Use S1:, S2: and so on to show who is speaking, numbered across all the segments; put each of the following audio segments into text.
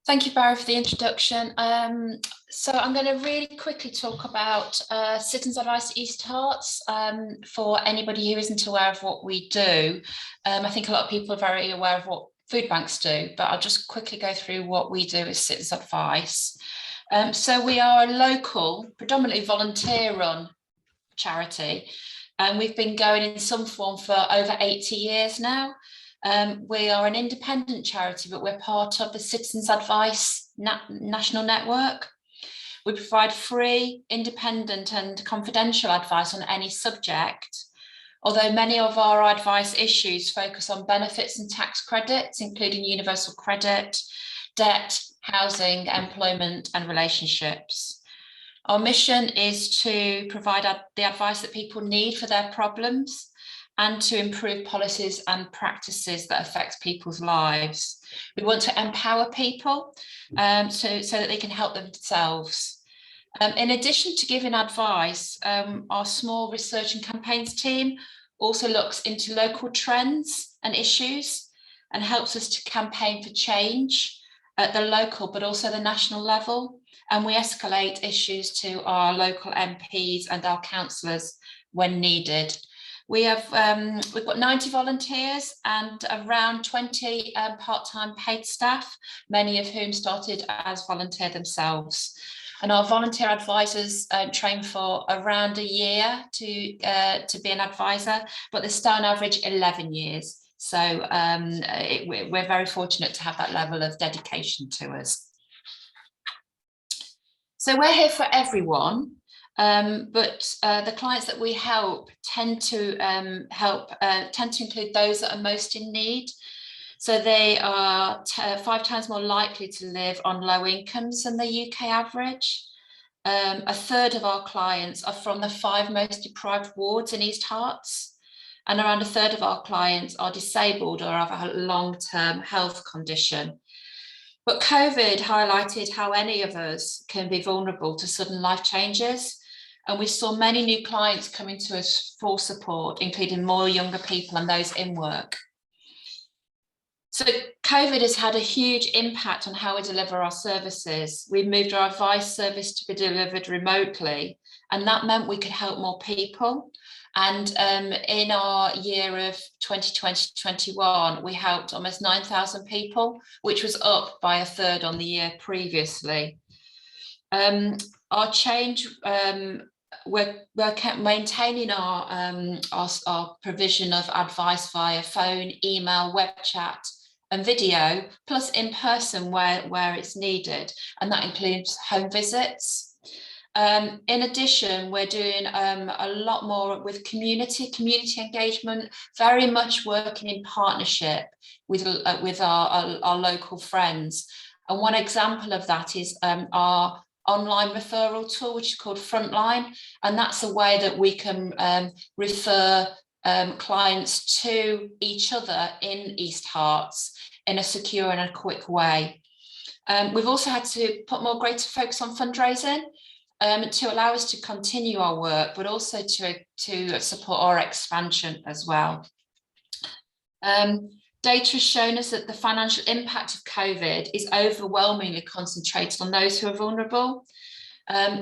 S1: Thank you, Barry, for the introduction. So I'm going to really quickly talk about Citizens Advice East Herts for anybody who isn't aware of what we do. I think a lot of people are very aware of what food banks do, but I'll just quickly go through what we do as Citizens Advice. So we are a local, predominantly volunteer-run charity, and we've been going in some form for over 80 years now. We are an independent charity, but we're part of the Citizens Advice National Network. We provide free, independent and confidential advice on any subject, although many of our advice issues focus on benefits and tax credits, including universal credit, debt, housing, employment and relationships. Our mission is to provide the advice that people need for their problems and to improve policies and practices that affect people's lives. We want to empower people so that they can help themselves. In addition to giving advice, our small research and campaigns team also looks into local trends and issues and helps us to campaign for change at the local but also the national level. And we escalate issues to our local MPs and our councillors when needed. We've got 90 volunteers and around 20 part-time paid staff, many of whom started as volunteer themselves. And our volunteer advisors train for around a year to be an advisor, but they start on average 11 years. So we're very fortunate to have that level of dedication to us. So we're here for everyone. But the clients that we help tend to include those that are most in need. So they are 5 times more likely to live on low incomes than the UK average. A third of our clients are from the 5 most deprived wards in East Herts, and around a third of our clients are disabled or have a long-term health condition. But COVID highlighted how any of us can be vulnerable to sudden life changes. And we saw many new clients coming to us for support, including more younger people and those in work. So COVID has had a huge impact on how we deliver our services. We moved our advice service to be delivered remotely, and that meant we could help more people. And in our year of 2020-21, we helped almost 9,000 people, which was up by a third on the year previously. Our change, we're maintaining our provision of advice via phone, email, web chat and video, plus in person where it's needed, and that includes home visits. In addition, we're doing a lot more with community engagement, very much working in partnership with our local friends. And one example of that is our online referral tool, which is called Frontline, and that's a way that we can refer clients to each other in East Herts in a secure and a quick way. We've also had to put greater focus on fundraising to allow us to continue our work, but also to support our expansion as well. Data has shown us that the financial impact of COVID is overwhelmingly concentrated on those who are vulnerable,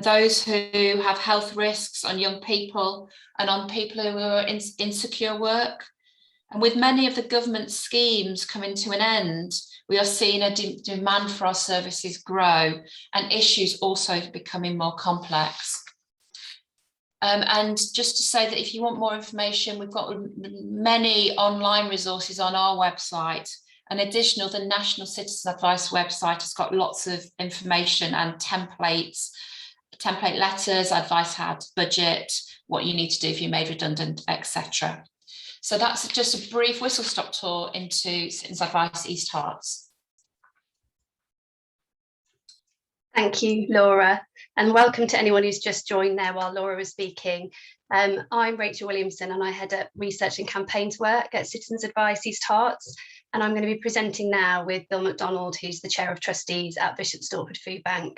S1: those who have health risks, on young people, and on people who are in insecure work. And with many of the government schemes coming to an end, we are seeing a demand for our services grow and issues also becoming more complex. And just to say that if you want more information, we've got many online resources on our website. And additional, the National Citizen Advice website has got lots of information and template letters, advice hat, budget, what you need to do if you're made redundant, etc. So that's just a brief whistle-stop tour into Citizens Advice East Herts.
S2: Thank you, Laura, and welcome to anyone who's just joined there while Laura was speaking. I'm Rachel Williamson and I head up research and campaigns work at Citizens Advice East Herts, and I'm going to be presenting now with Bill McDonald, who's the Chair of Trustees at Bishop Stortford Foodbank.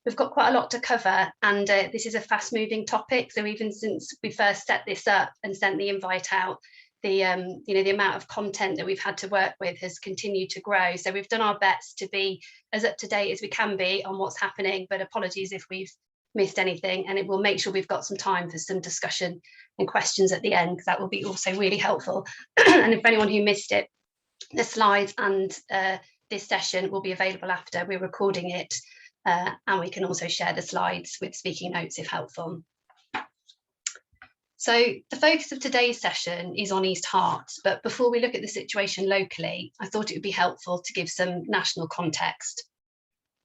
S2: We've got quite a lot to cover, and this is a fast-moving topic, so even since we first set this up and sent the invite out, the amount of content that we've had to work with has continued to grow. So we've done our best to be as up to date as we can be on what's happening, but apologies if we've missed anything, and it will make sure we've got some time for some discussion and questions at the end, because that will be also really helpful. And if anyone who missed it, the slides and this session will be available after. We're recording it, and we can also share the slides with speaking notes if helpful. So the focus of today's session is on East Herts, but before we look at the situation locally, I thought it would be helpful to give some national context.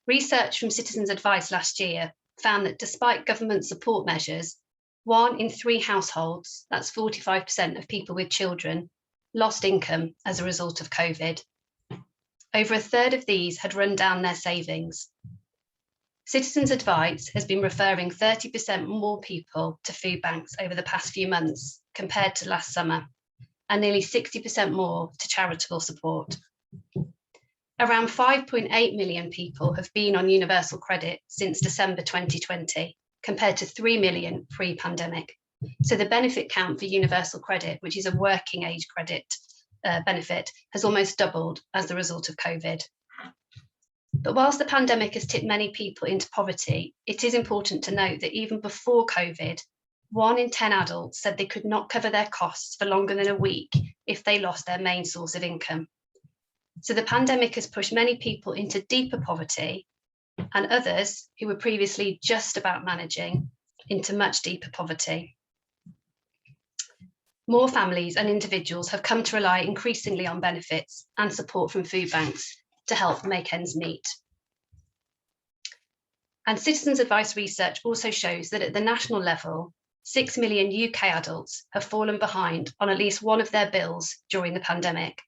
S2: Research from Citizens Advice last year found that despite government support measures, 1 in 3 households, that's 45% of people with children, lost income as a result of COVID. Over a third of these had run down their savings. Citizens Advice has been referring 30% more people to food banks over the past few months compared to last summer, and nearly 60% more to charitable support. Around 5.8 million people have been on universal credit since December 2020, compared to 3 million pre-pandemic. So the benefit count for universal credit, which is a working age credit benefit, has almost doubled as a result of COVID. But whilst the pandemic has tipped many people into poverty, it is important to note that even before COVID, 1 in 10 adults said they could not cover their costs for longer than a week if they lost their main source of income. So the pandemic has pushed many people into deeper poverty, and others who were previously just about managing into much deeper poverty. More families and individuals have come to rely increasingly on benefits and support from food banks to help make ends meet. And Citizens Advice research also shows that at the national level, 6 million UK adults have fallen behind on at least one of their bills during the pandemic.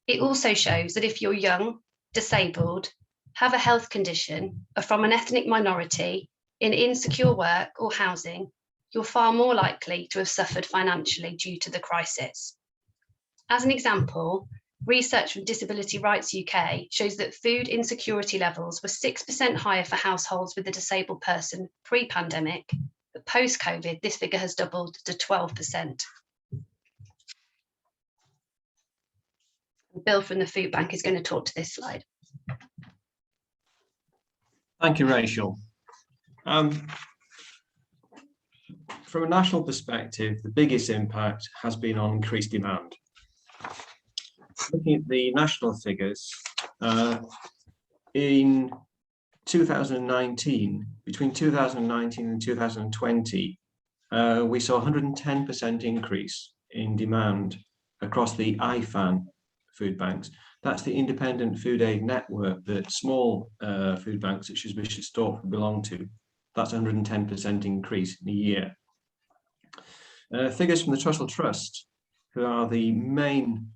S2: It also shows that if you're young, disabled, have a health condition, are from an ethnic minority, in insecure work or housing, you're far more likely to have suffered financially due to the crisis. As an example, research from Disability Rights UK shows that food insecurity levels were 6% higher for households with a disabled person pre-pandemic, but post-COVID, this figure has doubled to 12%. Bill from the Food Bank is going to talk to this slide.
S3: Thank you, Rachel. From a national perspective, the biggest impact has been on increased demand. Looking at the national figures, in 2019, between 2019 and 2020, we saw a 110% increase in demand across the IFAN food banks. That's the independent food aid network that small food banks such as Stortford belong to. That's 110% increase in a year. Figures from the Trussell Trust, who are the main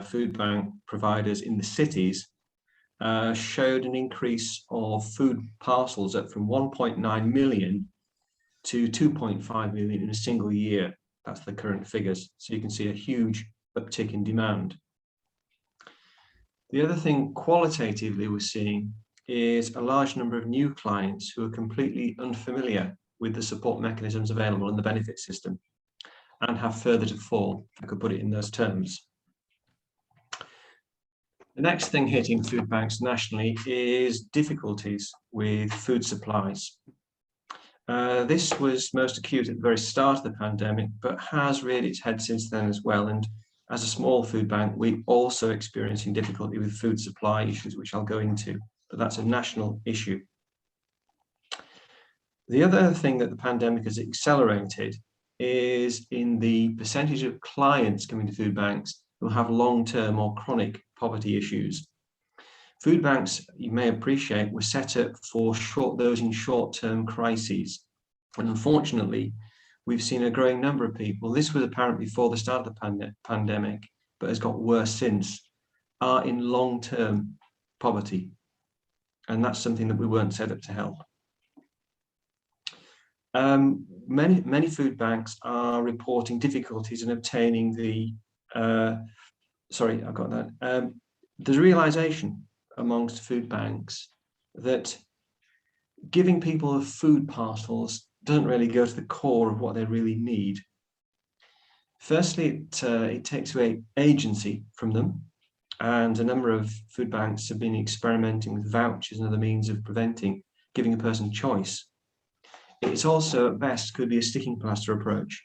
S3: food bank providers in the cities, showed an increase of food parcels up from 1.9 million to 2.5 million in a single year. That's the current figures. So you can see a huge uptick in demand. The other thing qualitatively we're seeing is a large number of new clients who are completely unfamiliar with the support mechanisms available in the benefit system and have further to fall, if I could put it in those terms. The next thing hitting food banks nationally is difficulties with food supplies. This was most acute at the very start of the pandemic, but has reared its head since then as well. And as a small food bank, we're also experiencing difficulty with food supply issues, which I'll go into, but that's a national issue. The other thing that the pandemic has accelerated is in the percentage of clients coming to food banks who have long-term or chronic poverty issues. Food banks, you may appreciate, were set up for those in short-term crises. And unfortunately, we've seen a growing number of people, this was apparent before the start of the pandemic, but has got worse since, are in long-term poverty. And that's something that we weren't set up to help. Many food banks are reporting difficulties in obtaining the, there's realization amongst food banks that giving people food parcels doesn't really go to the core of what they really need. Firstly, it takes away agency from them, and a number of food banks have been experimenting with vouchers and other means of giving a person choice. It's also, at best, could be a sticking plaster approach.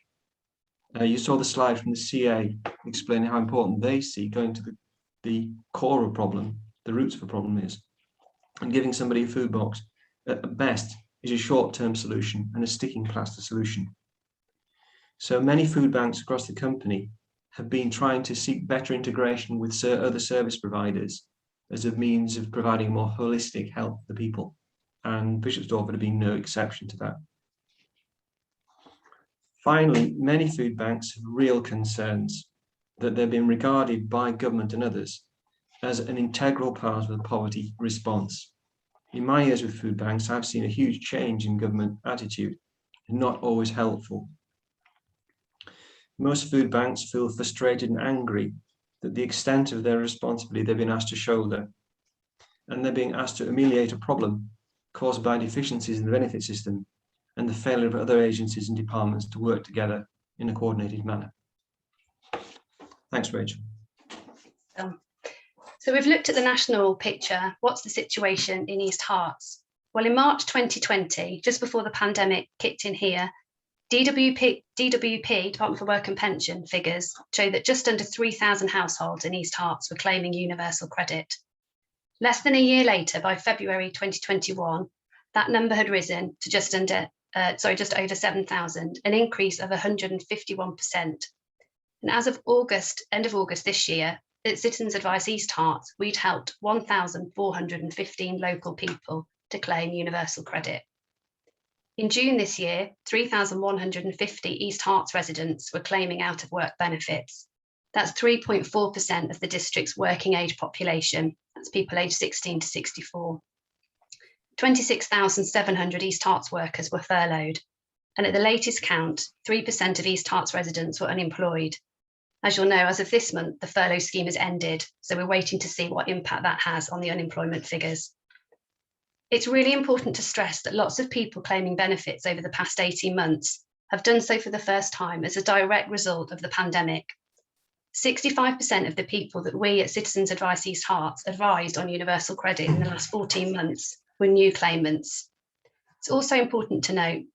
S3: You saw the slide from the CA explaining how important they see going to the core of the problem, the roots of the problem is, and giving somebody a food box, at best, is a short-term solution and a sticking plaster solution. So many food banks across the company have been trying to seek better integration with other service providers as a means of providing more holistic help to the people. And Bishop Stortford have been no exception to that. Finally, many food banks have real concerns that they've been regarded by government and others as an integral part of the poverty response. In my years with food banks, I've seen a huge change in government attitude, and not always helpful. Most food banks feel frustrated and angry that the extent of their responsibility they've been asked to shoulder, and they're being asked to ameliorate a problem caused by deficiencies in the benefit system and the failure of other agencies and departments to work together in a coordinated manner. Thanks, Rachel.
S2: So we've looked at the national picture. What's the situation in East Herts? Well, in March 2020, just before the pandemic kicked in here, DWP, Department for Work and Pension figures show that just under 3,000 households in East Herts were claiming universal credit. Less than a year later, by February 2021, that number had risen to just over 7,000, an increase of 151%. And as of end of August this year, at Citizens Advice East Herts, we'd helped 1,415 local people to claim universal credit. In June this year, 3,150 East Herts residents were claiming out of work benefits. That's 3.4% of the district's working age population. That's people aged 16 to 64. 26,700 East Herts workers were furloughed. And at the latest count, 3% of East Herts residents were unemployed. As you'll know, as of this month, the furlough scheme has ended. So we're waiting to see what impact that has on the unemployment figures. It's really important to stress that lots of people claiming benefits over the past 18 months have done so for the first time as a direct result of the pandemic. 65% of the people that we at Citizens Advice East Herts advised on universal credit in the last 14 months were new claimants. It's also important to note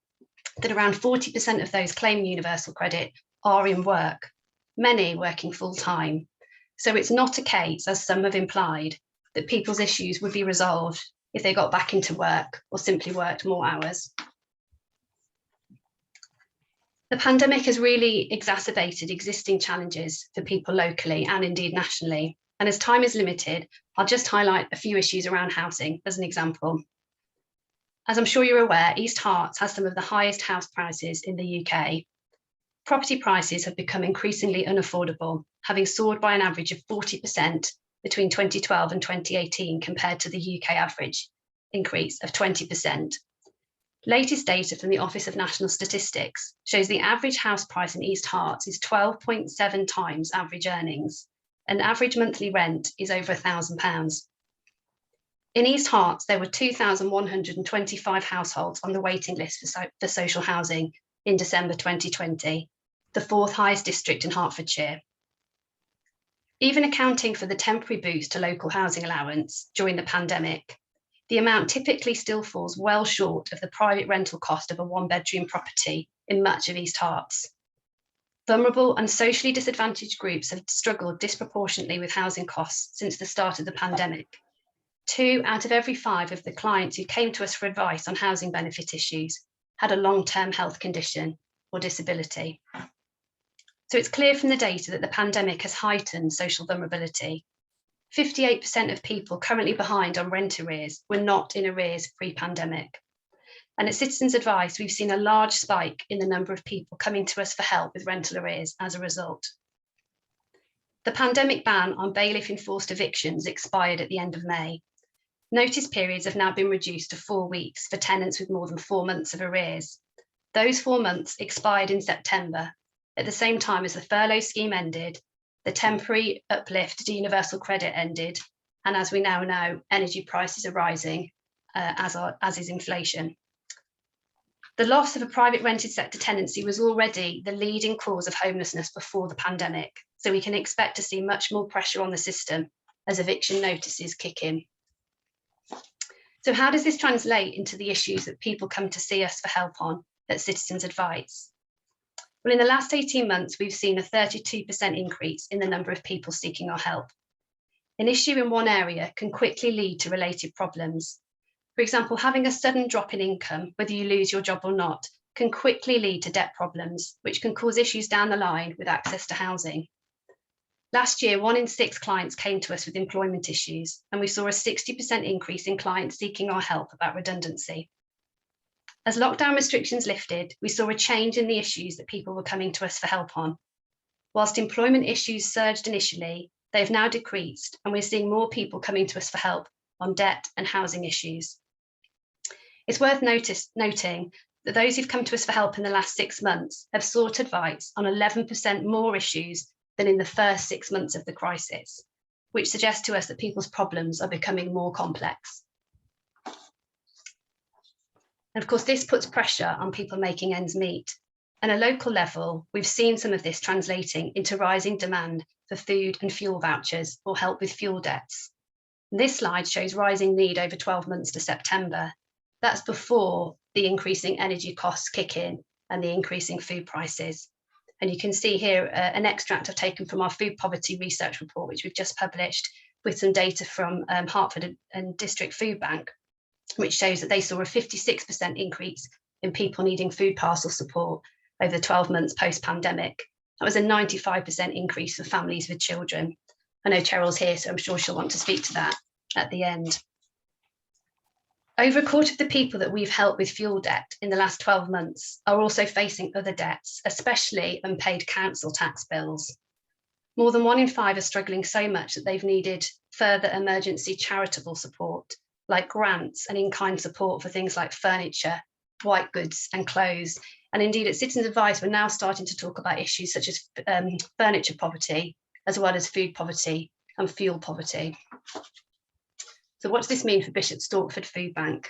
S2: that around 40% of those claiming universal credit are in work, many working full-time. So it's not a case, as some have implied, that people's issues would be resolved if they got back into work or simply worked more hours. The pandemic has really exacerbated existing challenges for people locally and indeed nationally. And as time is limited, I'll just highlight a few issues around housing as an example. As I'm sure you're aware, East Herts has some of the highest house prices in the UK. Property prices have become increasingly unaffordable, having soared by an average of 40% between 2012 and 2018 compared to the UK average increase of 20%. Latest data from the Office of National Statistics shows the average house price in East Herts is 12.7 times average earnings, and average monthly rent is over £1,000. In East Herts, there were 2,125 households on the waiting list for social housing in December 2020, the fourth highest district in Hertfordshire. Even accounting for the temporary boost to local housing allowance during the pandemic, the amount typically still falls well short of the private rental cost of a one-bedroom property in much of East Herts. Vulnerable and socially disadvantaged groups have struggled disproportionately with housing costs since the start of the pandemic. 2 out of every 5 of the clients who came to us for advice on housing benefit issues had a long-term health condition or disability. So it's clear from the data that the pandemic has heightened social vulnerability. 58% of people currently behind on rent arrears were not in arrears pre-pandemic. And at Citizens Advice, we've seen a large spike in the number of people coming to us for help with rental arrears as a result. The pandemic ban on bailiff-enforced evictions expired at the end of May. Notice periods have now been reduced to 4 weeks for tenants with more than 4 months of arrears. Those 4 months expired in September, at the same time as the furlough scheme ended, the temporary uplift to universal credit ended, and as we now know, energy prices are rising, as is inflation. The loss of a private rented sector tenancy was already the leading cause of homelessness before the pandemic, so we can expect to see much more pressure on the system as eviction notices kick in. So how does this translate into the issues that people come to see us for help on at Citizens Advice? Well, in the last 18 months, we've seen a 32% increase in the number of people seeking our help. An issue in one area can quickly lead to related problems. For example, having a sudden drop in income, whether you lose your job or not, can quickly lead to debt problems, which can cause issues down the line with access to housing. Last year, 1 in 6 clients came to us with employment issues, and we saw a 60% increase in clients seeking our help about redundancy. As lockdown restrictions lifted, we saw a change in the issues that people were coming to us for help on. Whilst employment issues surged initially, they've now decreased, and we're seeing more people coming to us for help on debt and housing issues. It's worth noting that those who've come to us for help in the last 6 months have sought advice on 11% more issues than in the first 6 months of the crisis, which suggests to us that people's problems are becoming more complex. And of course, this puts pressure on people making ends meet. And at a local level, we've seen some of this translating into rising demand for food and fuel vouchers or help with fuel debts. And this slide shows rising need over 12 months to September. That's before the increasing energy costs kick in and the increasing food prices. And you can see here an extract I've taken from our food poverty research report, which we've just published with some data from Hertford and District Foodbank, which shows that they saw a 56% increase in people needing food parcel support over the 12 months post-pandemic. That was a 95% increase for families with children. I know Cheryl's here, so I'm sure she'll want to speak to that at the end. Over a quarter of the people that we've helped with fuel debt in the last 12 months are also facing other debts, especially unpaid council tax bills. More than 1 in 5 are struggling so much that they've needed further emergency charitable support, like grants and in-kind support for things like furniture, white goods and clothes. And indeed, at Citizens Advice, we're now starting to talk about issues such as furniture poverty, as well as food poverty and fuel poverty. So what does this mean for Bishop Stortford Foodbank?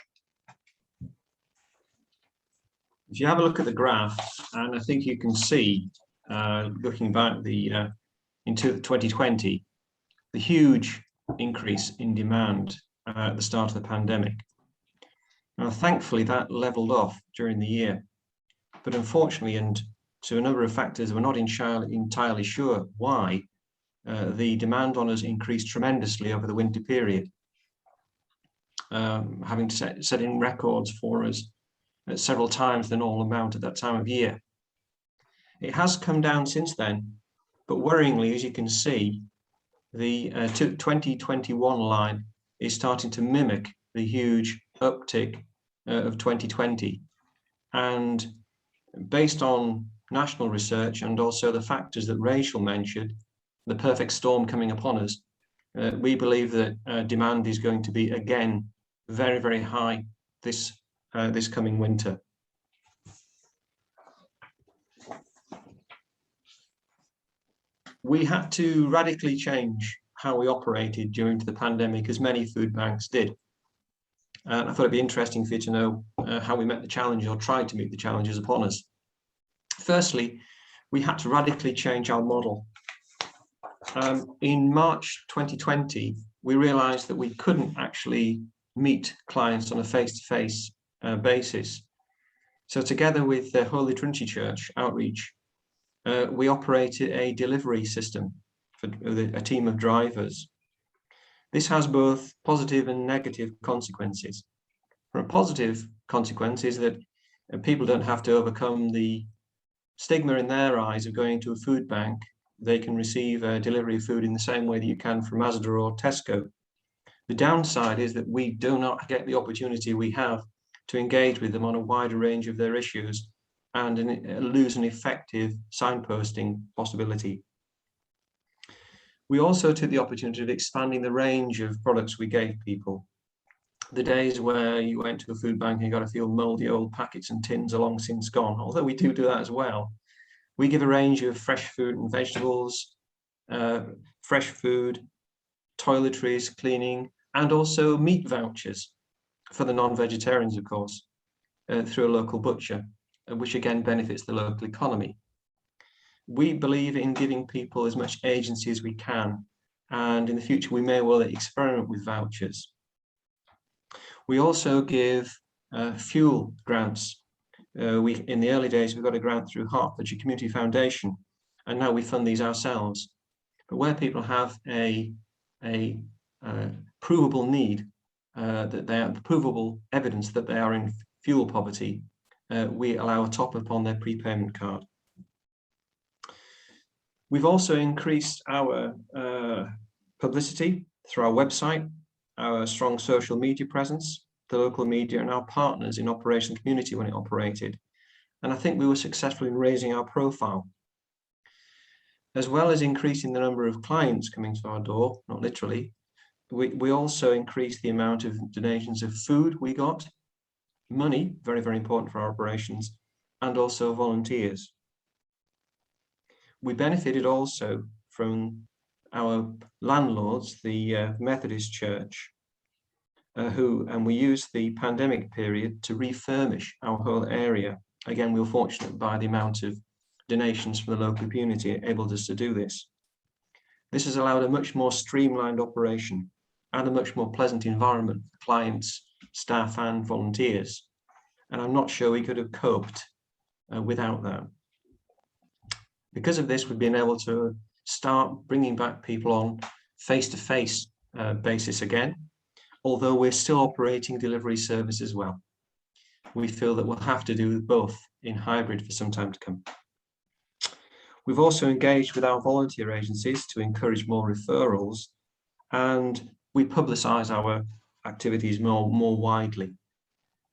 S3: If you have a look at the graph, and I think you can see, looking back into 2020, the huge increase in demand at the start of the pandemic. Now, thankfully, that leveled off during the year, but unfortunately, and to a number of factors, we're not entirely sure why the demand on us increased tremendously over the winter period, having setting records for us at several times the normal amount at that time of year. It has come down since then, but worryingly, as you can see, the 2021 line is starting to mimic the huge uptick of 2020. And based on national research and also the factors that Rachel mentioned, the perfect storm coming upon us, we believe that demand is going to be again very, very high this coming winter. We had to radically change how we operated during the pandemic, as many food banks did. I thought it'd be interesting for you to know how we met the challenge, or tried to meet the challenges upon us. Firstly, we had to radically change our model. In March 2020, we realized that we couldn't actually meet clients on a face-to-face basis. So together with the Holy Trinity Church outreach, we operated a delivery system for a team of drivers. This has both positive and negative consequences. For a positive consequence is that people don't have to overcome the stigma in their eyes of going to a food bank. They can receive a delivery of food in the same way that you can from Asda or Tesco. The downside is that we do not get the opportunity we have to engage with them on a wider range of their issues, and lose an effective signposting possibility. We also took the opportunity of expanding the range of products we gave people. The days where you went to a food bank and you got a few mouldy old packets and tins are long since gone, although we do that as well. We give a range of fresh fruit and vegetables, fresh food, toiletries, cleaning, and also meat vouchers for the non-vegetarians, of course. through a local butcher, which again benefits the local economy. We believe in giving people as much agency as we can, and in the future we may well experiment with vouchers. We also give fuel grants. In the early days we got a grant through Hertfordshire Community Foundation, and now we fund these ourselves. But where people have a provable need, that they have provable evidence that they are in fuel poverty, we allow a top up on their prepayment card. We've also increased our publicity through our website, our strong social media presence, the local media, and our partners in Operation Community when it operated. And I think we were successful in raising our profile. As well as increasing the number of clients coming to our door, not literally, we also increased the amount of donations of food we got, money, very, very important for our operations, and also volunteers. We benefited also from our landlords, the Methodist Church, and we used the pandemic period to refurbish our whole area. Again, we were fortunate by the amount of donations from the local community enabled us to do this. This has allowed a much more streamlined operation and a much more pleasant environment for clients, staff and volunteers. And I'm not sure we could have coped without that. Because of this, we've been able to start bringing back people on face-to-face basis again, although we're still operating delivery service as well. We feel that we'll have to do both in hybrid for some time to come. We've also engaged with our volunteer agencies to encourage more referrals, and we publicise our activities more widely.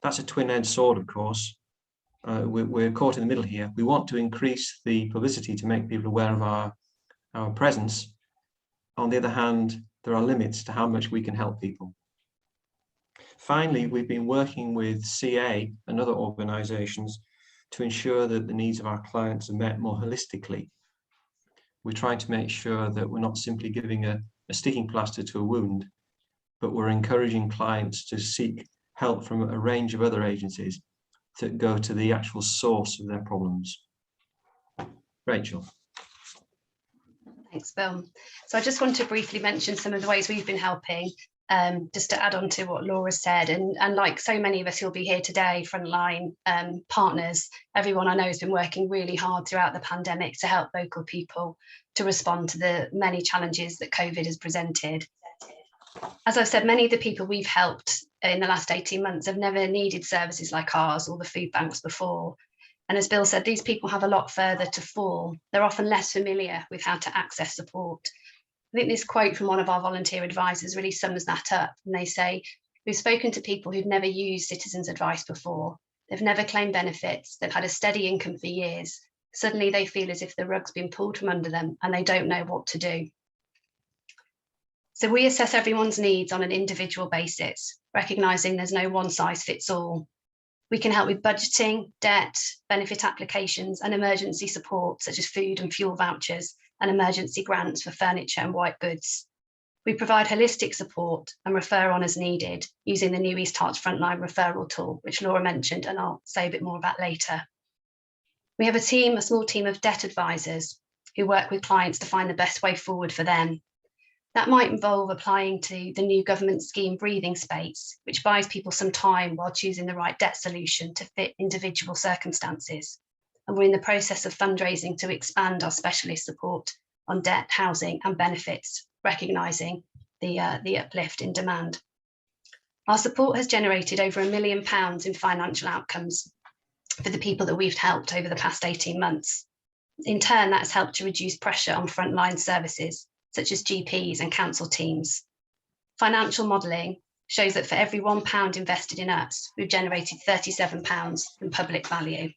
S3: That's a twin-edged sword, of course. We're caught in the middle here. We want to increase the publicity to make people aware of our presence. On the other hand, there are limits to how much we can help people. Finally, we've been working with CA and other organisations to ensure that the needs of our clients are met more holistically. We're trying to make sure that we're not simply giving a sticking plaster to a wound, but we're encouraging clients to seek help from a range of other agencies to go to the actual source of their problems. Rachel.
S2: Thanks, Bill. So I just want to briefly mention some of the ways we've been helping, just to add on to what Laura said. And like so many of us who'll be here today, frontline partners, everyone I know has been working really hard throughout the pandemic to help local people to respond to the many challenges that COVID has presented. As I've said, many of the people we've helped in the last 18 months have never needed services like ours or the food banks before. And as Bill said, these people have a lot further to fall. They're often less familiar with how to access support. I think this quote from one of our volunteer advisors really sums that up. And they say, we've spoken to people who've never used citizens' advice before. They've never claimed benefits. They've had a steady income for years. Suddenly they feel as if the rug's been pulled from under them and they don't know what to do. So we assess everyone's needs on an individual basis, recognising there's no one size fits all. We can help with budgeting, debt, benefit applications and emergency support such as food and fuel vouchers and emergency grants for furniture and white goods. We provide holistic support and refer on as needed using the new East Herts Frontline referral tool, which Laura mentioned and I'll say a bit more about later. We have a small team of debt advisors who work with clients to find the best way forward for them. That might involve applying to the new government scheme Breathing Space, which buys people some time while choosing the right debt solution to fit individual circumstances. And we're in the process of fundraising to expand our specialist support on debt, housing and benefits, recognising the uplift in demand. Our support has generated over £1 million in financial outcomes for the people that we've helped over the past 18 months. In turn, that's helped to reduce pressure on frontline services, such as GPs and council teams. Financial modelling shows that for every £1 invested in us, we've generated £37 in public value.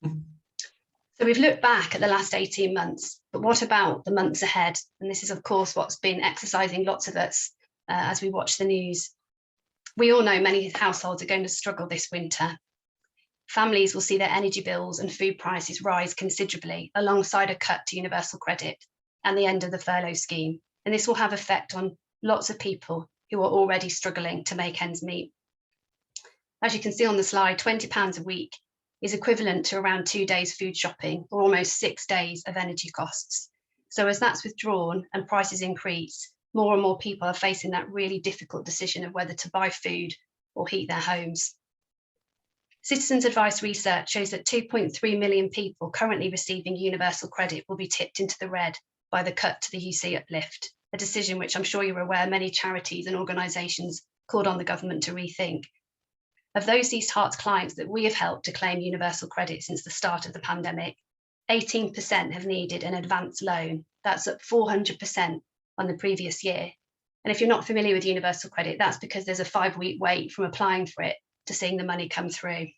S2: So we've looked back at the last 18 months, but what about the months ahead? And this is, of course, what's been exercising lots of us as we watch the news. We all know many households are going to struggle this winter. Families will see their energy bills and food prices rise considerably alongside a cut to universal credit and the end of the furlough scheme. And this will have effect on lots of people who are already struggling to make ends meet. As you can see on the slide, £20 a week is equivalent to around 2 days food shopping or almost 6 days of energy costs. So as that's withdrawn and prices increase, more and more people are facing that really difficult decision of whether to buy food or heat their homes. Citizens Advice research shows that 2.3 million people currently receiving universal credit will be tipped into the red by the cut to the UC uplift, a decision which I'm sure you're aware many charities and organisations called on the government to rethink. Of those East Herts clients that we have helped to claim universal credit since the start of the pandemic, 18% have needed an advance loan. That's up 400% on the previous year. And if you're not familiar with universal credit, that's because there's a 5-week wait from applying for it to seeing the money come through.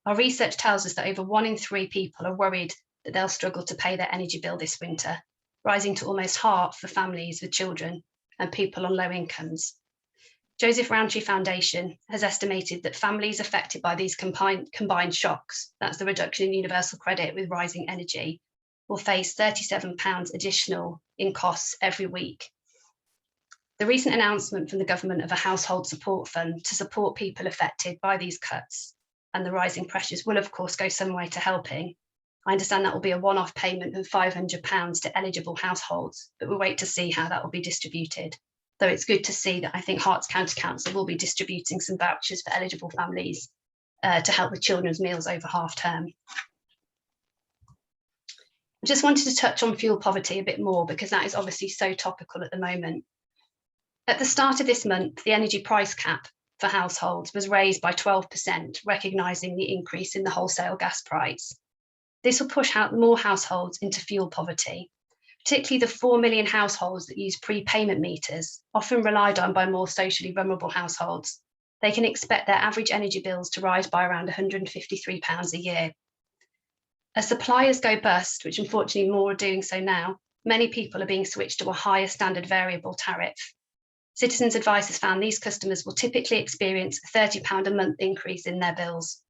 S2: Our research tells us that over 1 in 3 people are worried that they'll struggle to pay their energy bill this winter, rising to almost half for families with children and people on low incomes. Joseph Rowntree Foundation has estimated that families affected by these combined shocks, that's the reduction in universal credit with rising energy, will face £37 additional in costs every week. The recent announcement from the government of a household support fund to support people affected by these cuts and the rising pressures will of course go some way to helping. I understand that will be a one-off payment of £500 to eligible households, but we'll wait to see how that will be distributed. Though it's good to see that I think Herts County Council will be distributing some vouchers for eligible families to help with children's meals over half term. I just wanted to touch on fuel poverty a bit more because that is obviously so topical at the moment. At the start of this month, the energy price cap for households was raised by 12%, recognising the increase in the wholesale gas price. This will push out more households into fuel poverty, particularly the 4 million households that use prepayment meters, often relied on by more socially vulnerable households. They can expect their average energy bills to rise by around £153 a year. As suppliers go bust, which unfortunately more are doing so now, many people are being switched to a higher standard variable tariff. Citizens Advice has found these customers will typically experience a £30 a month increase in their bills.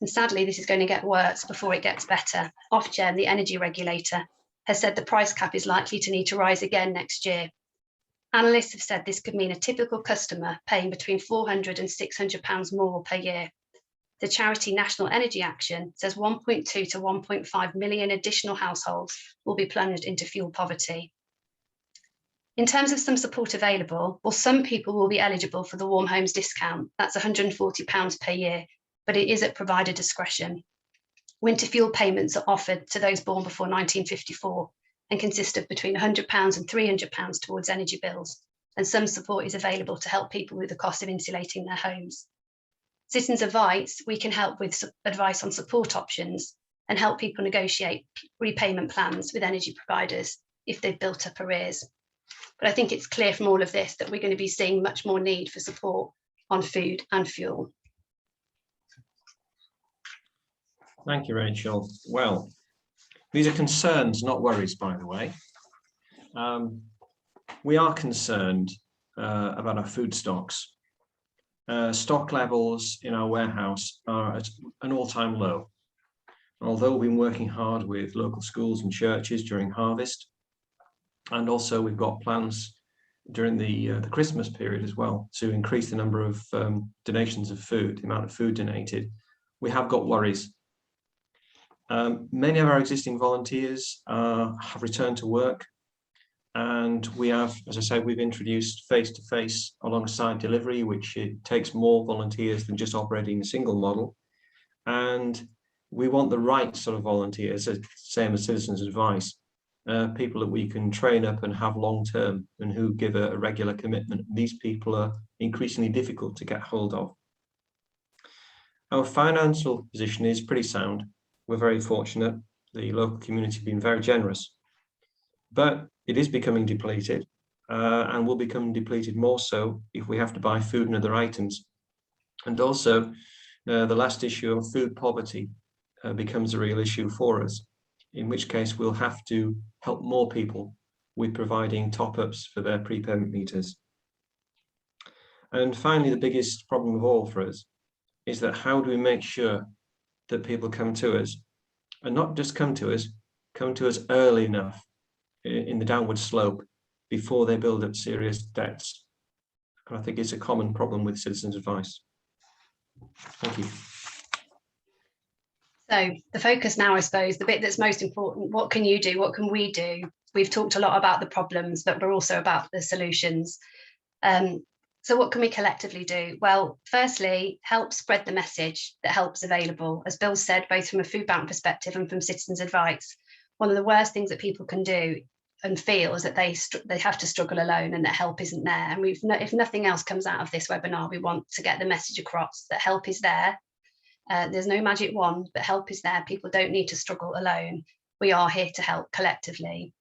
S2: And sadly, this is going to get worse before it gets better. Ofgem, the energy regulator, has said the price cap is likely to need to rise again next year. Analysts have said this could mean a typical customer paying between £400 and £600 more per year. The charity National Energy Action says 1.2 to 1.5 million additional households will be plunged into fuel poverty. In terms of some support available, well, some people will be eligible for the Warm Homes discount. That's £140 per year, but it is at provider discretion. Winter fuel payments are offered to those born before 1954 and consist of between £100 and £300 towards energy bills, and some support is available to help people with the cost of insulating their homes. Citizens Advice, we can help with advice on support options and help people negotiate repayment plans with energy providers if they've built up arrears. But I think it's clear from all of this that we're going to be seeing much more need for support on food and fuel.
S3: Thank you, Rachel. Well, these are concerns, not worries, by the way. We are concerned about our food stocks. Stock levels in our warehouse are at an all-time low. Although we've been working hard with local schools and churches during harvest, and also we've got plans during the Christmas period as well to increase the number of donations of food, the amount of food donated, we have got worries. Many of our existing volunteers have returned to work, and we have, as I said, we've introduced face-to-face alongside delivery, which it takes more volunteers than just operating a single model. And we want the right sort of volunteers, same as Citizens Advice, people that we can train up and have long-term and who give a regular commitment. These people are increasingly difficult to get hold of. Our financial position is pretty sound. We're very fortunate. The local community has been very generous, but it is becoming depleted and will become depleted more so if we have to buy food and other items. And also the last issue of food poverty becomes a real issue for us, in which case we'll have to help more people with providing top-ups for their prepayment meters. And finally, the biggest problem of all for us is that how do we make sure that people come to us, and not just come to us early enough in the downward slope before they build up serious debts. And I think it's a common problem with Citizens Advice. Thank you.
S2: So the focus now, I suppose, the bit that's most important, what can you do? What can we do? We've talked a lot about the problems, but we're also about the solutions. So what can we collectively do? Well, firstly, help spread the message that help's available. As Bill said, both from a food bank perspective and from citizens' advice, one of the worst things that people can do and feel is that they have to struggle alone and that help isn't there. And if nothing else comes out of this webinar, we want to get the message across that help is there. There's no magic wand, but help is there. People don't need to struggle alone. We are here to help collectively.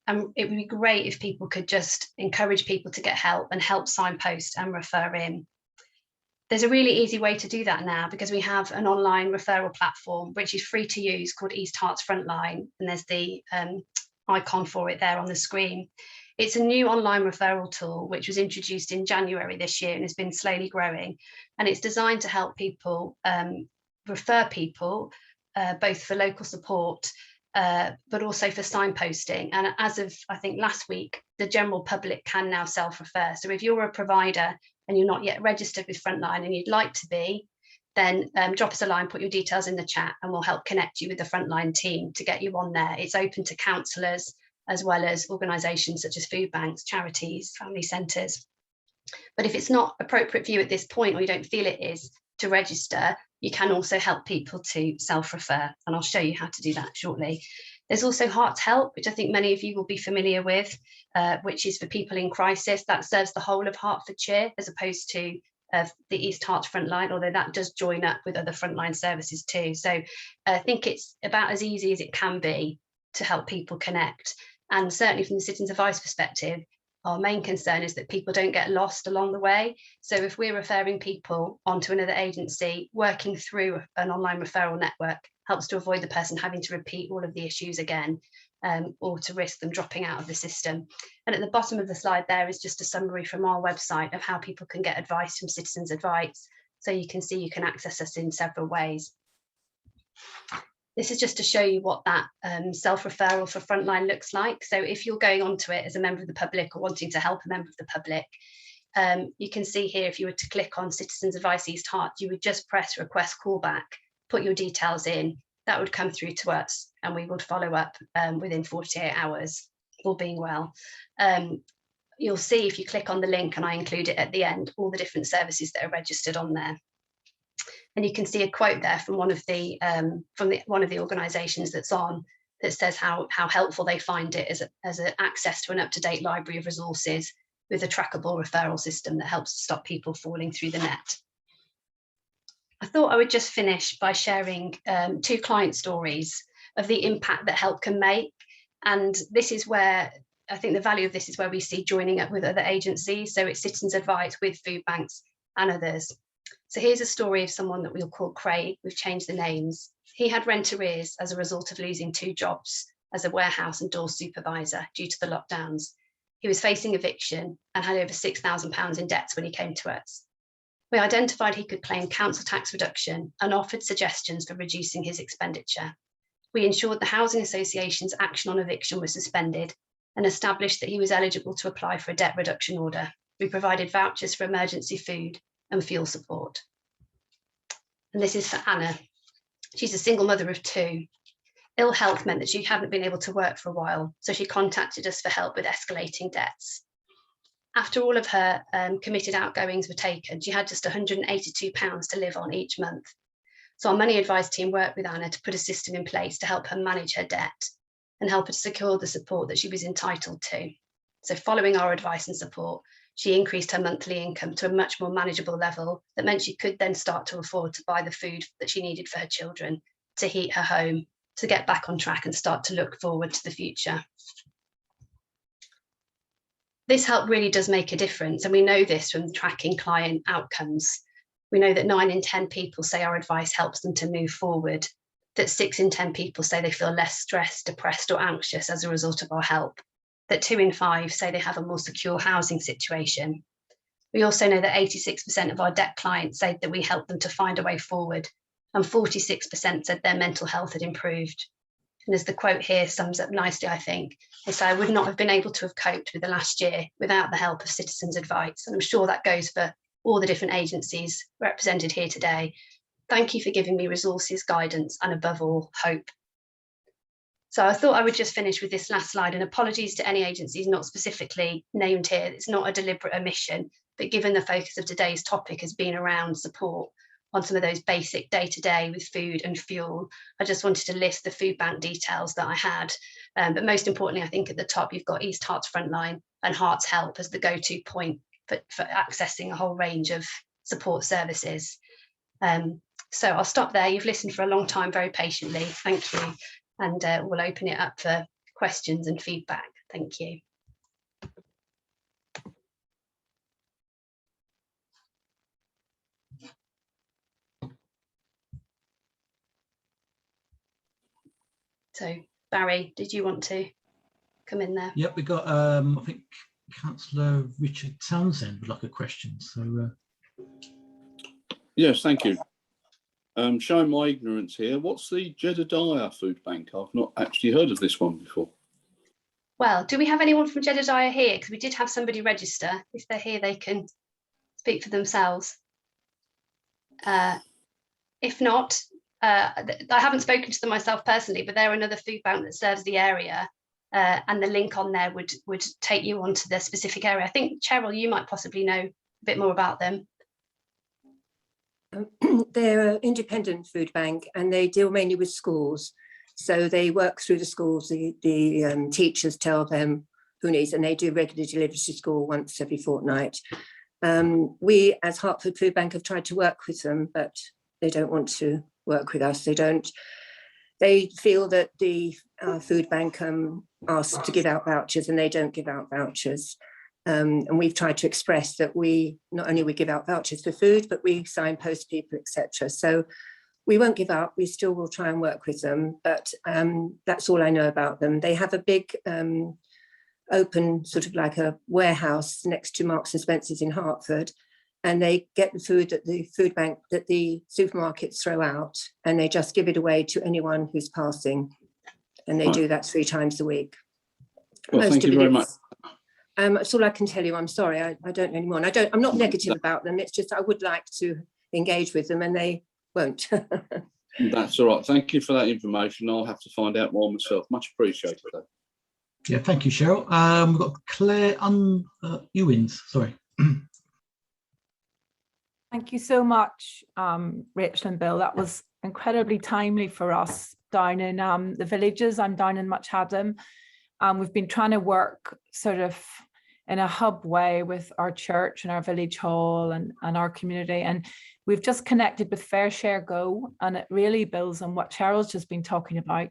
S2: And it would be great if people could just encourage people to get help and help signpost and refer in. There's a really easy way to do that now because we have an online referral platform, which is free to use, called East Herts Frontline. And there's the icon for it there on the screen. It's a new online referral tool, which was introduced in January this year and has been slowly growing. And it's designed to help people refer people, both for local support, but also for signposting. And as of, I think, last week, the general public can now self-refer. So if you're a provider and you're not yet registered with Frontline and you'd like to be, then drop us a line, put your details in the chat, and we'll help connect you with the Frontline team to get you on there. It's open to counsellors, as well as organisations such as food banks, charities, family centres. But if it's not appropriate for you at this point, or you don't feel it is to register, you can also help people to self-refer, and I'll show you how to do that shortly. There's also Herts Help, which I think many of you will be familiar with, which is for people in crisis. That serves the whole of Hertfordshire, as opposed to the East Herts Frontline, although that does join up with other frontline services too. So I think it's about as easy as it can be to help people connect. And certainly from the citizens' advice perspective, our main concern is that people don't get lost along the way. So if we're referring people onto another agency, working through an online referral network helps to avoid the person having to repeat all of the issues again, or to risk them dropping out of the system. And at the bottom of the slide there is just a summary from our website of how people can get advice from citizens' advice. So you can see you can access us in several ways. This is just to show you what that self-referral for Frontline looks like. So if you're going onto it as a member of the public or wanting to help a member of the public, you can see here, if you were to click on Citizens Advice East Herts, you would just press request callback, put your details in, that would come through to us, and we would follow up within 48 hours, all being well. You'll see if you click on the link, and I include it at the end, all the different services that are registered on there. And you can see a quote there from one of the organisations that's on, that says how helpful they find it as an access to an up-to-date library of resources with a trackable referral system that helps to stop people falling through the net. I thought I would just finish by sharing 2 client stories of the impact that help can make. And this is where I think the value of this is where we see joining up with other agencies. So it's citizens' advice with food banks and others. So here's a story of someone that we'll call Craig. We've changed the names. He had rent arrears as a result of losing 2 jobs as a warehouse and door supervisor due to the lockdowns. He was facing eviction and had over £6,000 in debts when he came to us. We identified he could claim council tax reduction and offered suggestions for reducing his expenditure. We ensured the Housing Association's action on eviction was suspended and established that he was eligible to apply for a debt reduction order. We provided vouchers for emergency food and fuel support. And this is for Anna. She's a single mother of 2. Ill health meant that she hadn't been able to work for a while, so she contacted us for help with escalating debts. After all of her committed outgoings were taken, she had just £182 to live on each month. So our money advice team worked with Anna to put a system in place to help her manage her debt and help her to secure the support that she was entitled to. So following our advice and support, she increased her monthly income to a much more manageable level that meant she could then start to afford to buy the food that she needed for her children, to heat her home, to get back on track and start to look forward to the future. This help really does make a difference, and we know this from tracking client outcomes. We know that 9 in 10 people say our advice helps them to move forward, that 6 in 10 people say they feel less stressed, depressed or anxious as a result of our help, that 2 in 5 say they have a more secure housing situation. We also know that 86% of our debt clients said that we helped them to find a way forward, and 46% said their mental health had improved. And as the quote here sums up nicely, I think, they say, I would not have been able to have coped with the last year without the help of citizens' advice. And I'm sure that goes for all the different agencies represented here today. Thank you for giving me resources, guidance, and above all, hope. So I thought I would just finish with this last slide, and apologies to any agencies not specifically named here. It's not a deliberate omission, but given the focus of today's topic has been around support on some of those basic day-to-day with food and fuel, I just wanted to list the food bank details that I had. But most importantly, I think at the top, you've got East Herts Frontline and Herts Help as the go-to point for accessing a whole range of support services. So I'll stop there. You've listened for a long time, very patiently. Thank you. And we'll open it up for questions and feedback. Thank you. So Barry, did you want to come in there?
S4: Yep, we got I think Councillor Richard Townsend would like a question. So
S5: yes, thank you. Showing my ignorance here, what's the Jedediah Food Bank? I've not actually heard of this one before.
S2: Well, do we have anyone from Jedediah here? Because we did have somebody register. If they're here, they can speak for themselves. If not, I haven't spoken to them myself personally, but they're another food bank that serves the area. And the link on there would take you onto the specific area. I think, Cheryl, you might possibly know a bit more about them.
S6: They're an independent food bank and they deal mainly with schools. So they work through the schools, the teachers tell them who needs, and they do regular delivery to school once every fortnight. We, as Hertford Food Bank, have tried to work with them, but they don't want to work with us. They feel that the food bank asks to give out vouchers and they don't give out vouchers. And we've tried to express that we not only we give out vouchers for food, but we signpost people, etc. So we won't give up. We still will try and work with them, but that's all I know about them. They have a big open sort of like a warehouse next to Marks and Spencer's in Hertford, and they get the food that the food bank, that the supermarkets throw out, and they just give it away to anyone who's passing. And they do that 3 times a week.
S5: Well, thank you very much.
S6: That's all I can tell you. I'm sorry, I don't know anymore. And I'm not negative about them. It's just I would like to engage with them, and they won't.
S5: That's all right. Thank you for that information. I'll have to find out more myself. Much appreciated.
S4: yeah, thank you, Cheryl. We've got Claire Ewins. Sorry.
S7: Thank you so much, Rachel and Bill. That was incredibly timely for us down in the villages. I'm down in Much Haddam. We've been trying to work sort of in a hub way with our church and our village hall and our community. And we've just connected with Fair Share Go, and it really builds on what Cheryl's just been talking about.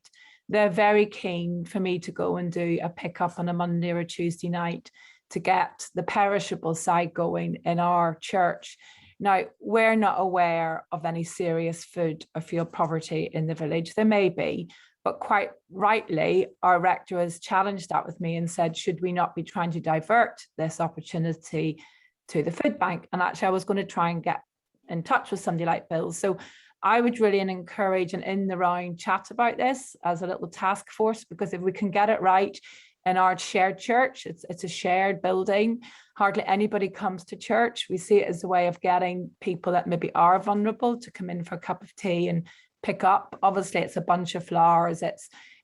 S7: They're very keen for me to go and do a pickup on a Monday or a Tuesday night to get the perishable side going in our church. Now, we're not aware of any serious food or fuel poverty in the village. There may be, but quite rightly, our rector has challenged that with me and said, should we not be trying to divert this opportunity to the food bank? And actually, I was going to try and get in touch with somebody like Bill. So I would really encourage an in the round chat about this as a little task force, because if we can get it right in our shared church, it's a shared building. Hardly anybody comes to church. We see it as a way of getting people that maybe are vulnerable to come in for a cup of tea and pick up. Obviously, it's a bunch of flowers.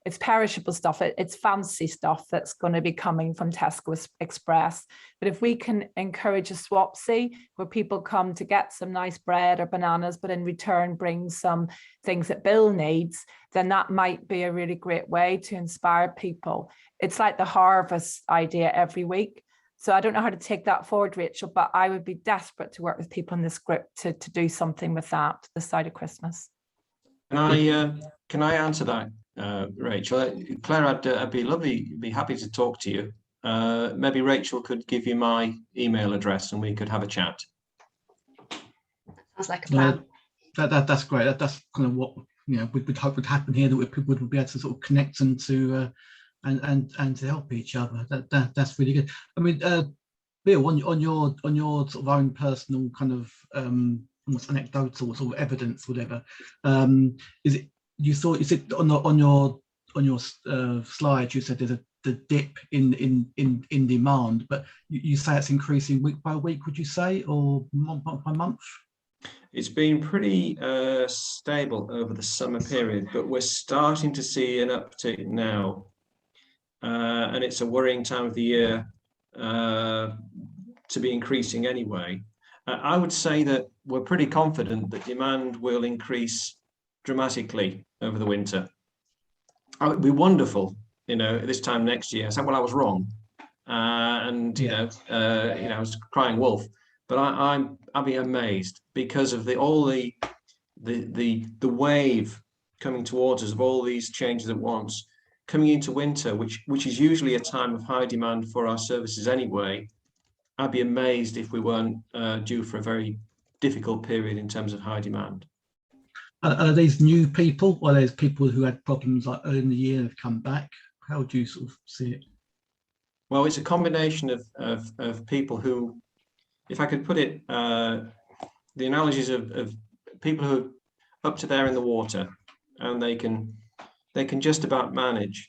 S7: It's perishable stuff. It's fancy stuff that's going to be coming from Tesco Express. But if we can encourage a swapsy where people come to get some nice bread or bananas, but in return bring some things that Bill needs, then that might be a really great way to inspire people. It's like the harvest idea every week. So I don't know how to take that forward, Rachel, but I would be desperate to work with people in this group to do something with that this side of Christmas.
S3: Can I answer that, Rachel? Claire, I'd be happy to talk to you. Maybe Rachel could give you my email address and we could have a chat.
S2: Sounds like a plan.
S4: That's great. That's kind of what we'd hope would happen here, that people would be able to sort of connect and to to help each other. That's really good. I mean, Bill, on your sort of own personal kind of almost anecdotal sort of evidence, whatever, is it? You said on your slide, you said there's dip in demand, but you say it's increasing week by week, would you say, or month by month?
S3: It's been pretty stable over the summer period, but we're starting to see an uptick now. And it's a worrying time of the year to be increasing anyway. I would say that we're pretty confident that demand will increase dramatically over the winter. It would be wonderful, this time next year. I said, well, I was wrong, and I was crying wolf. But I'd be amazed because of all the wave coming towards us of all these changes at once, coming into winter, which is usually a time of high demand for our services anyway. I'd be amazed if we weren't due for a very difficult period in terms of high demand.
S4: Are these new people, or are these people who had problems like early in the year and have come back? How do you sort of see it?
S3: Well, it's a combination of people who, if I could put it, the analogies of people who are up to there in the water, and they can just about manage.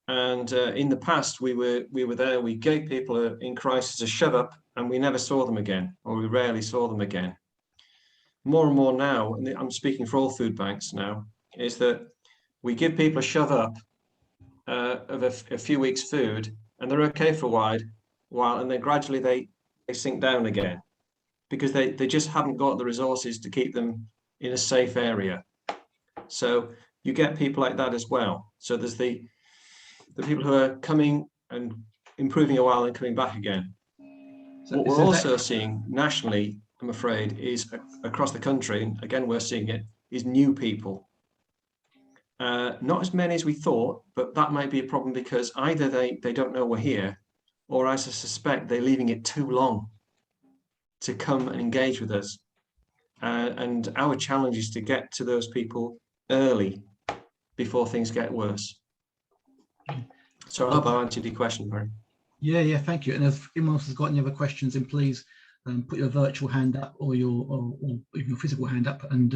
S3: And in the past, we were there. We gave people in crisis a shove up, and we never saw them again, or we rarely saw them again. More and more now, and I'm speaking for all food banks now, is that we give people a shove up of a few weeks' food, and they're okay for a while, and then gradually they sink down again, because they just haven't got the resources to keep them in a safe area. So you get people like that as well. So there's the people who are coming and improving a while and coming back again. So what we're also seeing nationally, I'm afraid, is across the country, and again we're seeing it, is new people. Not as many as we thought, but that might be a problem because either they don't know we're here, or I suspect they're leaving it too long to come and engage with us. And our challenge is to get to those people early before things get worse. So I hope I answered your question, Barry.
S4: Yeah, thank you. And if anyone else has got any other questions, then please put your virtual hand up or your physical hand up, and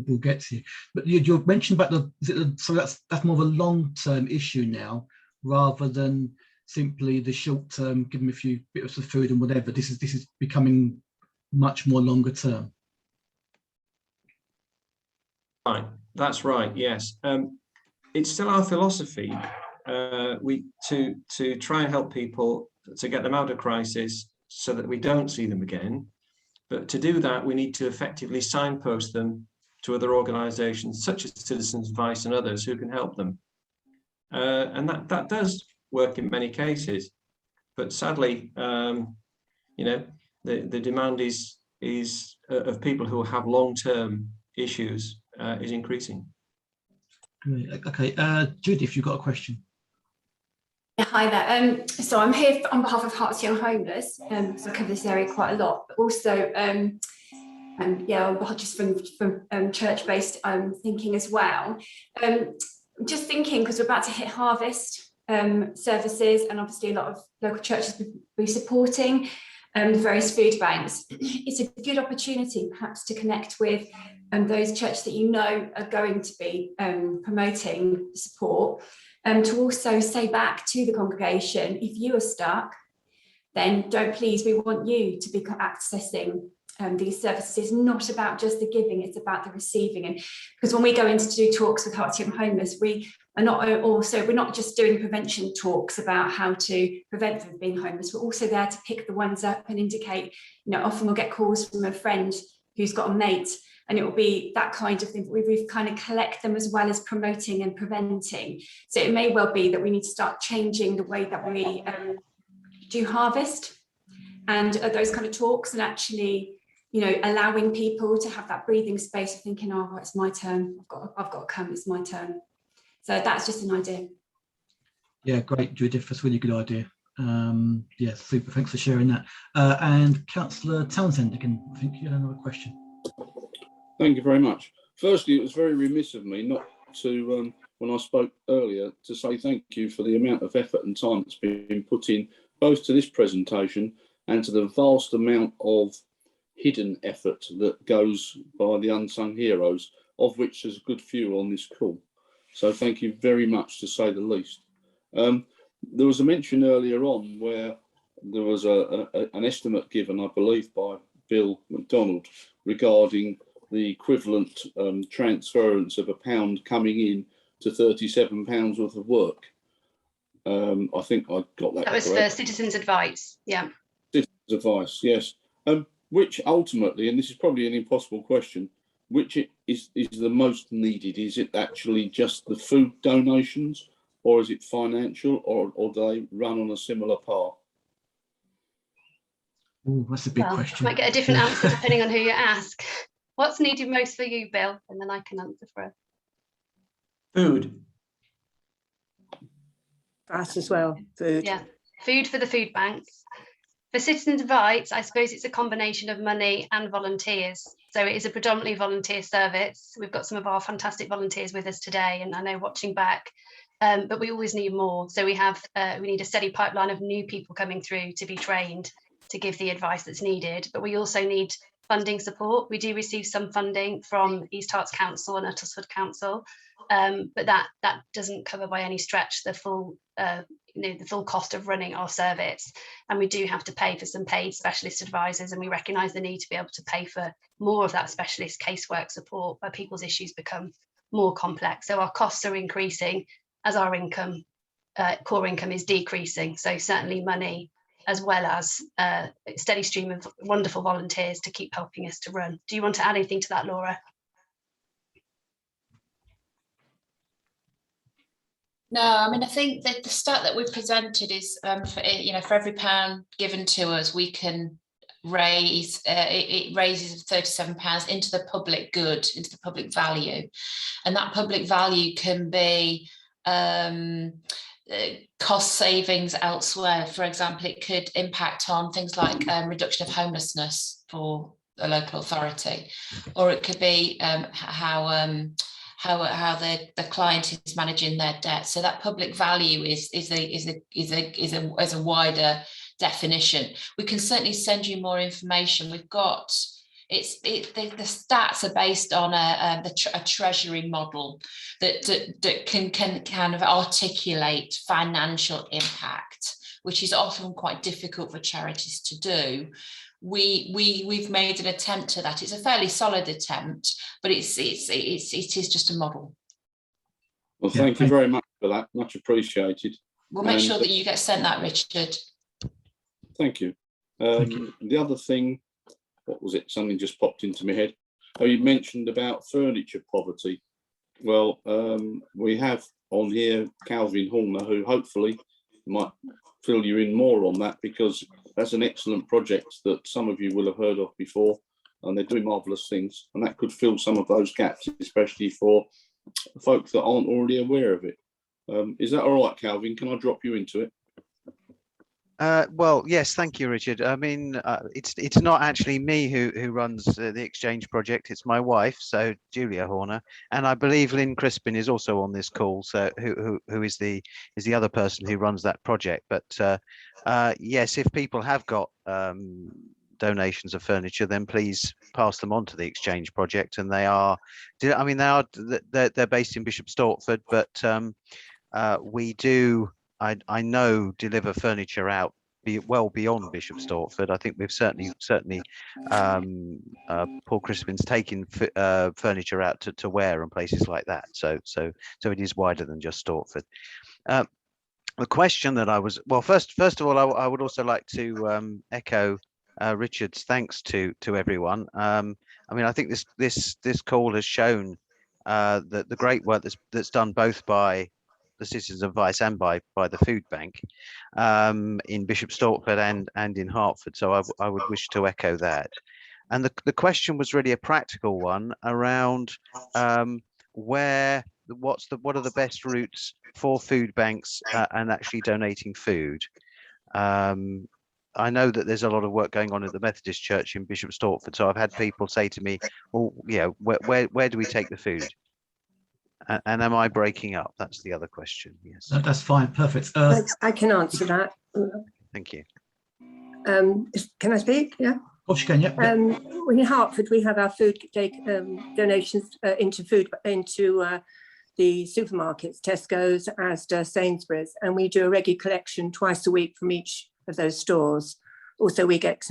S4: we'll get to you. But you mentioned about so that's more of a long-term issue now, rather than simply the short-term, give them a few bits of food and whatever. This is becoming much more longer term.
S3: Right, that's right. Yes, it's still our philosophy. To try and help people to get them out of crisis so that we don't see them again. But to do that, we need to effectively signpost them to other organisations such as Citizens Advice and others who can help them. And that does work in many cases. But sadly, the demand is of people who have long-term issues is increasing.
S4: Great. Okay, Judy, if you've got a question.
S8: Hi there. So I'm here on behalf of Herts Young Homeless, so I cover this area quite a lot, but also, on behalf just from church-based thinking as well. Just thinking, because we're about to hit harvest services, and obviously a lot of local churches will be supporting the various food banks. It's a good opportunity perhaps to connect with those churches that you know are going to be promoting support. To also say back to the congregation, if you are stuck, then we want you to be accessing these services. It's not about just the giving, it's about the receiving. And because when we go in to do talks with Herts Young Homeless, we're not just doing prevention talks about how to prevent from being homeless. We're also there to pick the ones up and indicate, often we'll get calls from a friend who's got a mate, and it will be that kind of thing. We've kind of collect them as well as promoting and preventing. So it may well be that we need to start changing the way that we do harvest and those kind of talks, and actually, allowing people to have that breathing space of thinking, oh, it's my turn. I've got to come. It's my turn. So that's just an idea.
S4: Yeah, great, Judith. That's a really good idea. Yeah, super. Thanks for sharing that. And Councillor Townsend, again, I think you had another question.
S5: Thank you very much. Firstly, it was very remiss of me not to, when I spoke earlier, to say thank you for the amount of effort and time that's been put in, both to this presentation and to the vast amount of hidden effort that goes by the unsung heroes, of which there's a good few on this call. So thank you very much, to say the least. there was a mention earlier on where there was an estimate given, I believe, by Bill McDonald regarding the equivalent transference of £1 coming in to £37 worth of work. I think I got that.
S2: That was
S5: correct.
S2: for citizens' advice. Yeah.
S5: Citizens' advice, yes. Which ultimately, and this is probably an impossible question, which is the most needed? Is it actually just the food donations, or is it financial, or do they run on a similar path?
S4: Oh, that's a big question.
S2: Might get a different answer depending on who you ask. What's needed most for you, Bill? And then I can answer for it.
S3: Food.
S6: For us as well, food.
S2: Yeah, food for the food banks. For citizens' advice, I suppose it's a combination of money and volunteers. So it is a predominantly volunteer service. We've got some of our fantastic volunteers with us today, and I know watching back, but we always need more. So we need a steady pipeline of new people coming through to be trained to give the advice that's needed. But we also need funding support. We do receive some funding from East Herts Council and Uttlesford Council, but that doesn't cover by any stretch the full the full cost of running our service. And we do have to pay for some paid specialist advisors, and we recognise the need to be able to pay for more of that specialist casework support where people's issues become more complex. So our costs are increasing as our income, core income, is decreasing. So certainly money, as well as a steady stream of wonderful volunteers to keep helping us to run. Do you want to add anything to that, Laura?
S1: No, I mean, I think that the stat that we presented is for every £1 given to us, we can raise it raises £37 into the public good, into the public value, and that public value can be cost savings elsewhere. For example, it could impact on things like reduction of homelessness for a local authority, or it could be how the client is managing their debt. So that public value is a wider definition. We can certainly send you more information. We've got the stats are based on a treasury model that can kind of articulate financial impact, which is often quite difficult for charities to do. We've made an attempt to that. It's a fairly solid attempt, but it is just a model.
S5: Well, thank you very much for that. Much appreciated.
S1: We'll make sure that you get sent that, Richard.
S5: Thank you. The other thing, what was it? Something just popped into my head. Oh, you mentioned about furniture poverty. Well, we have on here Calvin Horner, who hopefully might fill you in more on that, because that's an excellent project that some of you will have heard of before, and they're doing marvellous things, and that could fill some of those gaps, especially for folks that aren't already aware of it. Is that all right, Calvin? Can I drop you into it?
S9: Well, yes, thank you, Richard. I mean, it's not actually me who runs the Exchange project. It's my wife, so Julia Horner, and I believe Lynn Crispin is also on this call. So who is the other person who runs that project? But yes, if people have got donations of furniture, then please pass them on to the Exchange project. And they're based in Bishop Stortford, but we do. I know deliver furniture out well beyond Bishop Stortford. I think we've certainly Paul Crispin's taken furniture out to Ware and places like that. So it is wider than just Stortford. The question that I was first of all, I would also like to echo Richard's thanks to everyone. I mean, I think this call has shown that the great work that's done both by the Citizens Advice and by the Foodbank in Bishop Stortford and in Hertford. So I would wish to echo that. And the question was really a practical one around what are the best routes for food banks and actually donating food. I know that there's a lot of work going on at the Methodist Church in Bishop Stortford. So I've had people say to me, well, where do we take the food? And am I breaking up? That's the other question. Yes.
S4: That's fine. Perfect.
S6: I can answer that.
S9: Thank you.
S6: Can I speak? Yeah.
S4: Of course you can. Yep.
S6: In Hertford, we have our food donations into the supermarkets, Tesco's, Asda, Sainsbury's, and we do a regular collection twice a week from each of those stores. Also, we get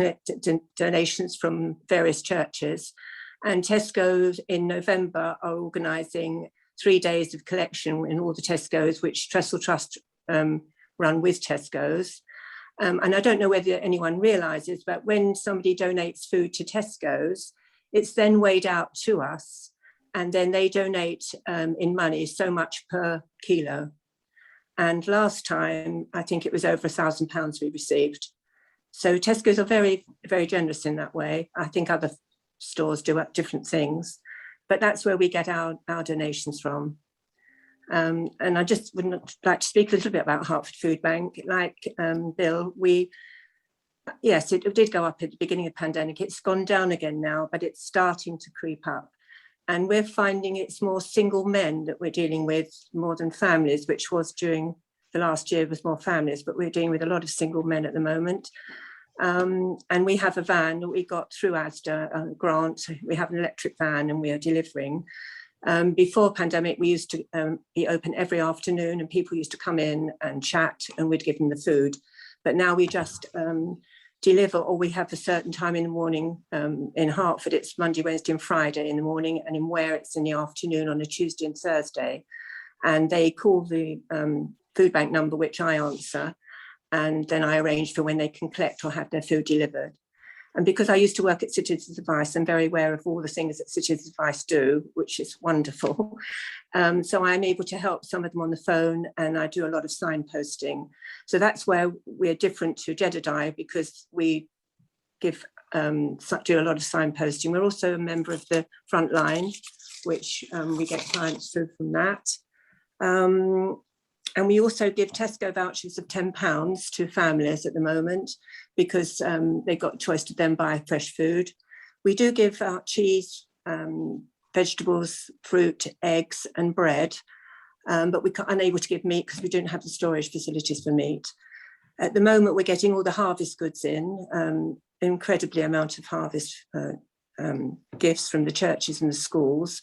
S6: donations from various churches. And Tesco's in November are organising 3 days of collection in all the Tesco's, which Trestle Trust run with Tesco's. And I don't know whether anyone realises, but when somebody donates food to Tesco's, it's then weighed out to us, and then they donate in money so much per kilo. And last time, I think it was over £1,000 we received. So Tesco's are very, very generous in that way. I think other stores do different things, but that's where we get our donations from. And I just would like to speak a little bit about Hertford Food Bank. Like Bill, yes, it did go up at the beginning of the pandemic. It's gone down again now, but it's starting to creep up. And we're finding it's more single men that we're dealing with more than families, which was during the last year was more families, but we're dealing with a lot of single men at the moment. And we have a van that we got through Asda, a grant. We have an electric van and we are delivering. Before pandemic, we used to be open every afternoon and people used to come in and chat and we'd give them the food. But now we just deliver, or we have a certain time in the morning. In Hertford, it's Monday, Wednesday and Friday in the morning, and in Ware it's in the afternoon on a Tuesday and Thursday. And they call the food bank number, which I answer, and then I arrange for when they can collect or have their food delivered. And because I used to work at Citizens Advice, I'm very aware of all the things that Citizens Advice do, which is wonderful. So I'm able to help some of them on the phone, and I do a lot of signposting. So that's where we're different to Jedediah, because we do a lot of signposting. We're also a member of the front line, which we get clients through from that. And we also give Tesco vouchers of £10 to families at the moment, because they've got a choice to then buy fresh food. We do give out cheese, vegetables, fruit, eggs and bread, but we're unable to give meat because we don't have the storage facilities for meat. At the moment, we're getting all the harvest goods in, incredibly amount of harvest gifts from the churches and the schools.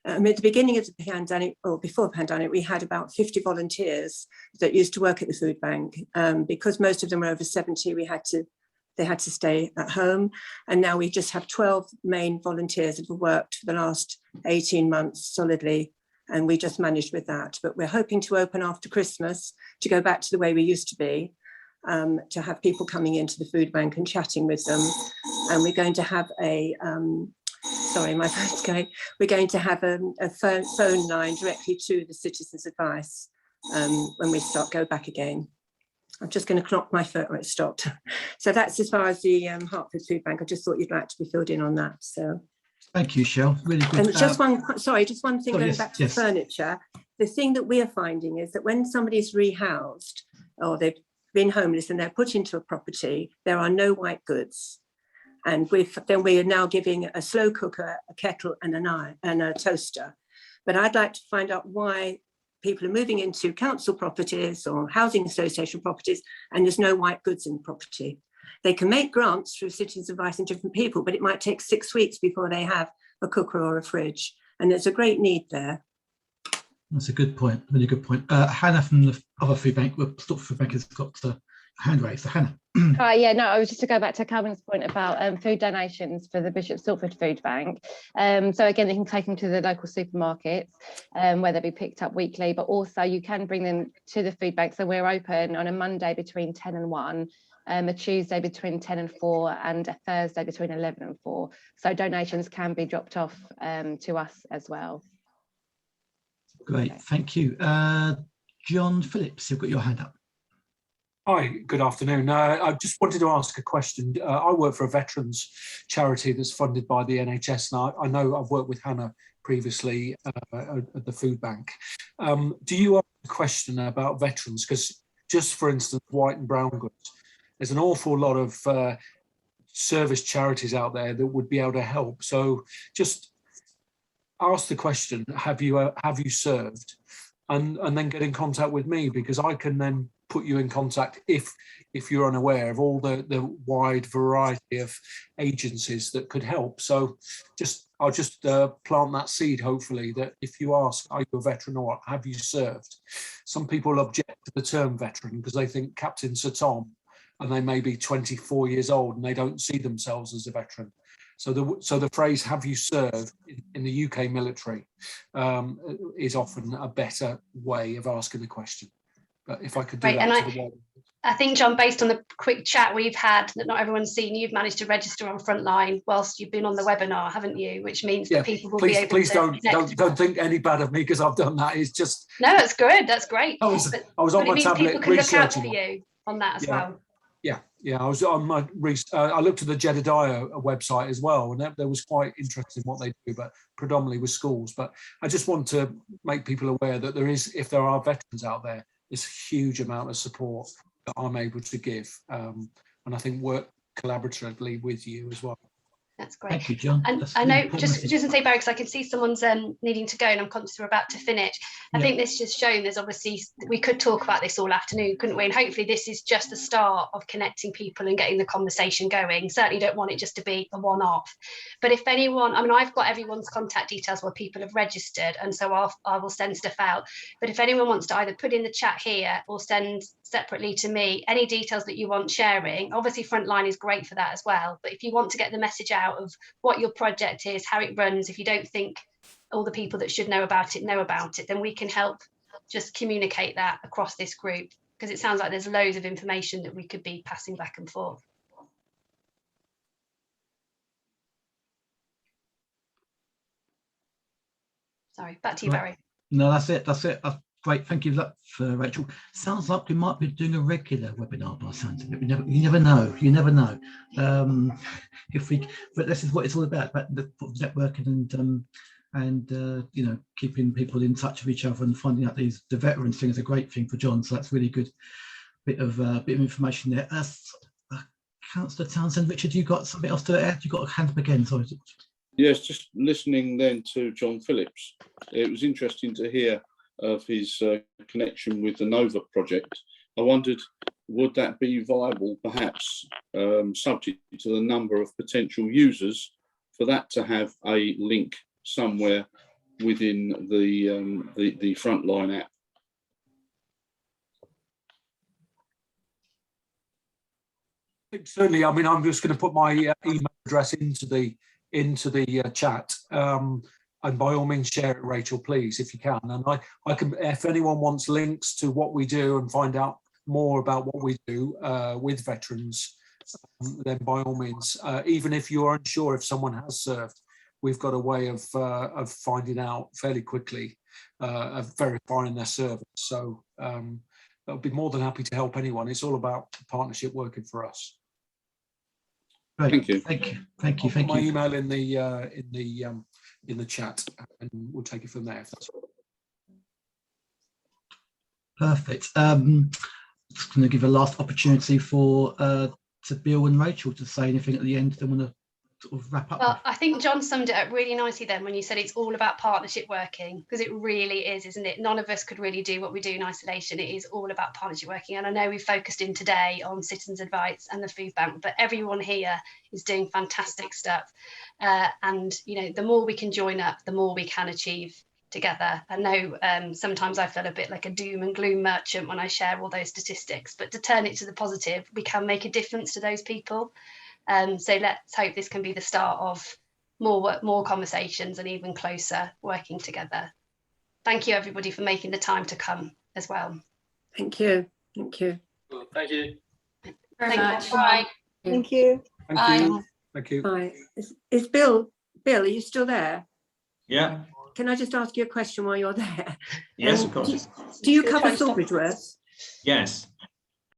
S6: At the beginning of the pandemic, or before the pandemic, we had about 50 volunteers that used to work at the food bank. Because most of them were over 70, they had to stay at home. And now we just have 12 main volunteers that have worked for the last 18 months solidly. And we just managed with that. But we're hoping to open after Christmas to go back to the way we used to be, to have people coming into the food bank and chatting with them. And we're going to have sorry, my phone's going. We're going to have a phone line directly to the Citizens Advice when we go back again. I'm just going to clock my phone. Oh, it stopped. So that's as far as the Hertford Food Bank. I just thought you'd like to be filled in on that. So
S4: thank you, Shell. Really good.
S6: And just one thing going back to furniture. The thing that we are finding is that when somebody's rehoused or they've been homeless and they're put into a property, there are no white goods. And then we are now giving a slow cooker, a kettle and a toaster. But I'd like to find out why people are moving into council properties or housing association properties and there's no white goods in the property. They can make grants through Citizens Advice and different people, but it might take 6 weeks before they have a cooker or a fridge. And there's a great need there.
S4: That's a good point, really good point. Hannah from the other food bank, Stortford Food Bank has got the hand raised. So Hannah.
S10: I was just to go back to Calvin's point about food donations for the Bishop Stortford Food Bank. So again, they can take them to the local supermarkets where they'll be picked up weekly, but also you can bring them to the food bank. So we're open on a Monday between 10 and 1, a Tuesday between 10 and 4, and a Thursday between 11 and 4. So donations can be dropped off to us as well.
S4: Great, thank you. John Phillips, you've got your hand up.
S11: Hi, good afternoon. I just wanted to ask a question. I work for a veterans charity that's funded by the NHS, and I know I've worked with Hannah previously at the food bank. Do you have a question about veterans? Because just for instance, white and brown goods, there's an awful lot of service charities out there that would be able to help. So just ask the question: Have you served? and then get in contact with me, because I can then put you in contact if you're unaware of all the wide variety of agencies that could help. So I'll just plant that seed, hopefully, that if you ask, are you a veteran or have you served? Some people object to the term veteran because they think Captain Sir Tom, and they may be 24 years old and they don't see themselves as a veteran. So the phrase "have you served" in the UK military is often a better way of asking the question. But if I could do that to the wider.
S2: I think, John, based on the quick chat we've had that not everyone's seen, you've managed to register on Frontline whilst you've been on the webinar, haven't you? Which means that people will be able
S11: please
S2: to
S11: don't think any bad of me because I've done that. It's just
S2: no, that's good. That's great.
S11: I was on my tablet
S2: people can look out for
S11: researching
S2: you on that as well.
S11: Yeah, I was on my I looked at the Jedediah website as well, and there was quite interesting what they do, but predominantly with schools. But I just want to make people aware that if there are veterans out there, there's a huge amount of support that I'm able to give, and I think work collaboratively with you as well.
S2: That's great.
S4: Thank you, John.
S2: And I know, just to say, Barry, because I can see someone's needing to go and I'm conscious we're about to finish. I think this just shown there's obviously, we could talk about this all afternoon, couldn't we? And hopefully this is just the start of connecting people and getting the conversation going. Certainly don't want it just to be a one-off. But if anyone, I mean, I've got everyone's contact details where people have registered, and so I will send stuff out. But if anyone wants to either put in the chat here or send separately to me any details that you want sharing, obviously Frontline is great for that as well. But if you want to get the message out of what your project is, how it runs, if you don't think all the people that should know about it, then we can help just communicate that across this group, because it sounds like there's loads of information that we could be passing back and forth. Sorry, back to you, Barry.
S4: No, that's it. That's great. Thank you for Rachel. Sounds like we might be doing a regular webinar by the sounds of it. You never know. You never know. But this is what it's all about the networking and you know, keeping people in touch with each other and finding out the veterans thing is a great thing for John. So that's really good. Bit of information there. Councillor Townsend, Richard, you got something else to add? You got a hand up again? Sorry.
S5: Yes, just listening then to John Phillips. It was interesting to hear of his connection with the Nova project. I wondered, would that be viable, perhaps, subject to the number of potential users, for that to have a link somewhere within the Frontline app?
S11: Certainly. I mean, I'm just going to put my email address into the chat. And by all means, share it, Rachel, please, if you can. And I can, if anyone wants links to what we do and find out more about what we do with veterans, then by all means, even if you are unsure if someone has served, we've got a way of finding out fairly quickly, of verifying their service. So I'll be more than happy to help anyone. It's all about partnership working for us.
S4: Great.
S5: Thank you.
S4: Thank you.
S11: My email in the chat, and we'll take it from there. If that's
S4: perfect. Just going to give a last opportunity for to Bill and Rachel to say anything at the end. They want to sort of wrap up.
S2: Well, I think John summed it up really nicely then when you said it's all about partnership working, because it really is, isn't it? None of us could really do what we do in isolation. It is all about partnership working. And I know we've focused in today on Citizens Advice and the Foodbank, but everyone here is doing fantastic stuff. And, you know, the more we can join up, the more we can achieve together. I know sometimes I feel a bit like a doom and gloom merchant when I share all those statistics, but to turn it to the positive, we can make a difference to those people. So let's hope this can be the start of more conversations and even closer working together. Thank you, everybody, for making the time to come as well.
S6: Thank you. Thank you.
S12: Thank you.
S8: Very much.
S1: Bye.
S6: Thank you.
S11: Thank you. Thank you.
S6: Bye. Is Bill, are you still there?
S3: Yeah.
S6: Can I just ask you a question while you're there?
S3: Yes, of course.
S6: Do you cover Salford?
S3: Yes.